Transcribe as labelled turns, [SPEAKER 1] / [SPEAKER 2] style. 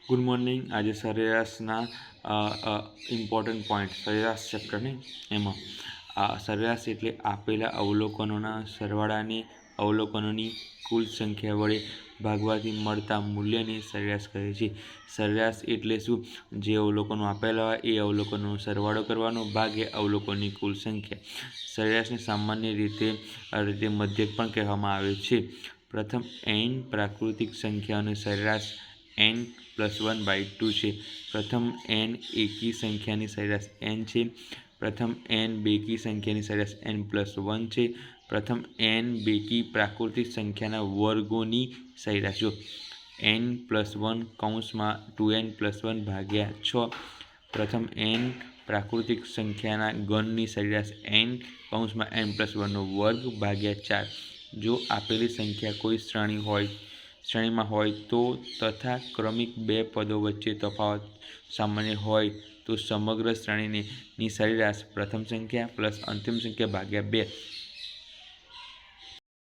[SPEAKER 1] Good morning. આજે સરેરાશના important point સરેરાશ ચેપ્ટરની એમાં સરેરાશ એટલે આપેલા અવલોકનોના સરવાળાને અવલોકનોની કુલ સંખ્યા વડે ભાગવાથી મળતા મૂલ્યને સરેરાશ કહે છે. સરેરાશ એટલે શું? જે અવલોકનો આપેલા હોય એ અવલોકનોનો સરવાળો કરવાનો ભાગ્યા અવલોકનોની કુલ સંખ્યા. સરેરાશને સામાન્ય રીતે મધ્યક પણ કહેવામાં આવે છે. પ્રથમ n પ્રાકૃતિક સંખ્યાઓનો સરેરાશ n+1/2 છે. પ્રથમ n એકી સંખ્યાની સરેરાશ n છે. પ્રથમ n બેકી સંખ્યાની સરેરાશ n+1 છે. પ્રથમ n બેકી પ્રાકૃતિક સંખ્યાના વર્ગોની સરેરાશ જો n+1 કૌંસમાં 2n+1/6. પ્રથમ n પ્રાકૃતિક સંખ્યાના ગણની સરેરાશ n કૌંસમાં n+1/4. જો આપેલી સંખ્યા કોઈ શ્રેણીમાં હોય તો તથા ક્રમિક બે પદો વચ્ચે તફાવત સામાન્ય હોય તો સમગ્ર શ્રેણીની સરેરાશ પ્રથમ સંખ્યા પ્લસ અંતિમ સંખ્યા ભાગ્યા 2